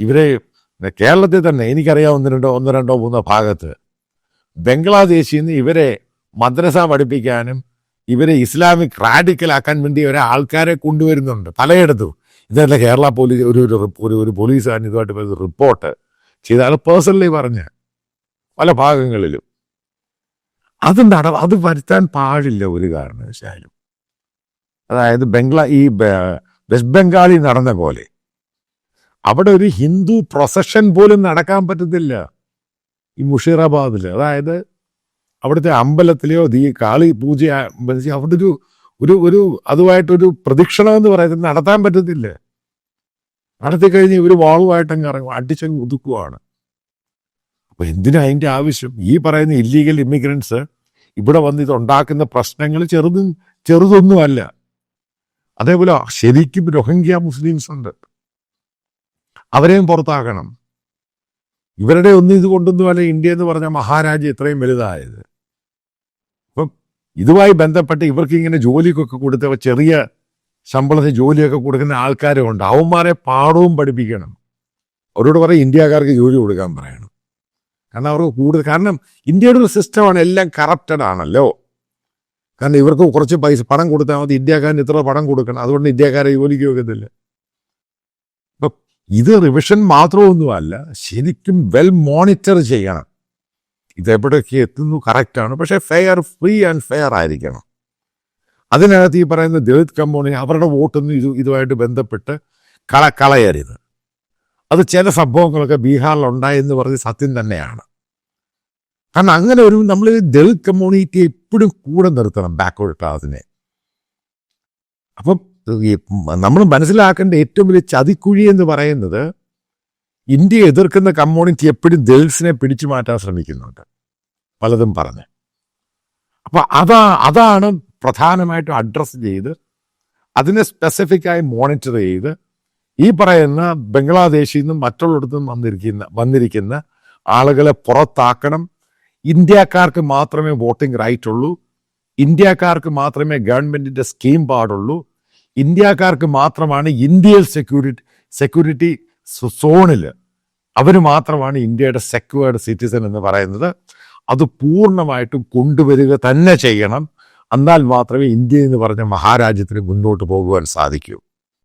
ഇവരെ കേരളത്തിൽ തന്നെ എനിക്കറിയാം ഒന്നോ രണ്ടോ മൂന്നോ ഭാഗത്ത് ബംഗ്ലാദേശിൽ നിന്ന് ഇവരെ മദ്രസ പഠിപ്പിക്കാനും ഇവരെ ഇസ്ലാമിക് റാഡിക്കലാക്കാൻ വേണ്ടി ഒരേ ആൾക്കാരെ കൊണ്ടുവരുന്നുണ്ട് പലയിടത്തും. ഇതല്ല കേരള പോലീസ് ഒരു പോലീസുകാരൻ ഇതുമായിട്ട് റിപ്പോർട്ട് ചെയ്ത ആൾ പേഴ്സണലി പറഞ്ഞ പല ഭാഗങ്ങളിലും അത് വരുത്താൻ പാടില്ല ഒരു കാരണവശാലും. അതായത് ഈ വെസ്റ്റ് ബംഗാളിൽ നടന്ന പോലെ അവിടെ ഒരു ഹിന്ദു പ്രൊസഷൻ പോലും നടക്കാൻ പറ്റത്തില്ല ഈ മുഷീറാബാദിൽ. അതായത് അവിടുത്തെ അമ്പലത്തിലെയോ കാളി പൂജ അവിടെ ഒരു അതുമായിട്ടൊരു പ്രദക്ഷിണം എന്ന് പറയുന്നത് നടത്താൻ പറ്റത്തില്ല. നടത്തിക്കഴിഞ്ഞ് ഇവർ വാളുമായിട്ടങ്ങ് ഇറങ്ങും, അടിച്ചങ്ങ് ഒതുക്കുവാണ്. അപ്പൊ എന്തിനാ അതിൻ്റെ ആവശ്യം? ഈ പറയുന്ന ഇല്ലീഗൽ ഇമിഗ്രൻസ് ഇവിടെ വന്ന് ഇതുണ്ടാക്കുന്ന പ്രശ്നങ്ങൾ ചെറുതൊന്നുമല്ല. അതേപോലെ ശരിക്കും റോഹിംഗ്യ മുസ്ലിംസ് ഉണ്ട്, അവരെയും പുറത്താക്കണം. ഇവരുടെ ഒന്നും ഇത് കൊണ്ടൊന്നുമല്ല ഇന്ത്യ എന്ന് പറഞ്ഞ മഹാരാജ്യം ഇത്രയും വലുതായത്. അപ്പം ഇതുമായി ബന്ധപ്പെട്ട് ഇവർക്ക് ഇങ്ങനെ ജോലിക്കൊക്കെ കൊടുത്ത ചെറിയ ശമ്പളത്തിന് ജോലിയൊക്കെ കൊടുക്കുന്ന ആൾക്കാരുണ്ട്. അവന്മാരെ പാഠവും പഠിപ്പിക്കണം. അവരോട് പറയും ഇന്ത്യക്കാർക്ക് ജോലി കൊടുക്കാൻ പറയണം. കാരണം അവർക്ക് കാരണം ഇന്ത്യയുടെ ഒരു സിസ്റ്റമാണ്, എല്ലാം കറപ്റ്റഡ് ആണല്ലോ. കാരണം ഇവർക്ക് കുറച്ച് പണം കൊടുത്താൽ മതി, ഇന്ത്യക്കാരന് ഇത്ര പണം കൊടുക്കണം, അതുകൊണ്ട് ഇന്ത്യക്കാരെ ജോലിക്ക് വെക്കത്തില്ല. അപ്പം ഇത് റിവിഷൻ മാത്രമൊന്നുമല്ല, ശരിക്കും വെൽ മോണിറ്റർ ചെയ്യണം. ഇതെവിടേക്ക് എത്തുന്നു കറക്റ്റാണ്, പക്ഷേ ഫ്രീ ആൻഡ് ഫെയർ ആയിരിക്കണം. അതിനകത്ത് ഈ പറയുന്ന ദളിത് കമ്മ്യൂണിറ്റി അവരുടെ വോട്ടൊന്നും ഇതുമായിട്ട് ബന്ധപ്പെട്ട് കളയരുത്. അത് ചില സംഭവങ്ങളൊക്കെ ബീഹാറിൽ ഉണ്ടായെന്ന് പറഞ്ഞ് സത്യം തന്നെയാണ്. കാരണം അങ്ങനെ നമ്മൾ ദളിത് കമ്മ്യൂണിറ്റി എപ്പോഴും കൂടെ നിർത്തണം, ബാക്ക്വേർഡ് ക്ലാസിനെ. അപ്പം നമ്മൾ മനസ്സിലാക്കേണ്ട ഏറ്റവും വലിയ ചതിക്കുഴി എന്ന് പറയുന്നത് ഇന്ത്യയെ എതിർക്കുന്ന കമ്മ്യൂണിറ്റി എപ്പോഴും ദളിത്സിനെ പിടിച്ചു മാറ്റാൻ ശ്രമിക്കുന്നുണ്ട്, പലതും പറഞ്ഞ്. അപ്പൊ അതാണ് പ്രധാനമായിട്ടും അഡ്രസ്സ് ചെയ്ത് അതിനെ സ്പെസിഫിക്കായി മോണിറ്റർ ചെയ്ത് ഈ പറയുന്ന ബംഗ്ലാദേശിൽ നിന്നും മറ്റുള്ളിടത്തും വന്നിരിക്കുന്ന ആളുകളെ പുറത്താക്കണം. ഇന്ത്യക്കാർക്ക് മാത്രമേ വോട്ടിംഗ് റൈറ്റ് ഉള്ളൂ, ഇന്ത്യക്കാർക്ക് മാത്രമേ ഗവൺമെന്റിന്റെ സ്കീം പാടുള്ളൂ, ഇന്ത്യക്കാർക്ക് മാത്രമാണ് ഇന്ത്യയിൽ സെക്യൂരിറ്റി സോണിൽ അവർ മാത്രമാണ് ഇന്ത്യയുടെ സെക്യൂർഡ് സിറ്റിസൺ എന്ന് പറയുന്നത്. അത് പൂർണ്ണമായിട്ടും കൊണ്ടുവരിക തന്നെ ചെയ്യണം. എന്നാൽ മാത്രമേ ഇന്ത്യ എന്ന് പറഞ്ഞ മഹാരാജ്യത്തിന് മുന്നോട്ട് പോകുവാൻ സാധിക്കൂ.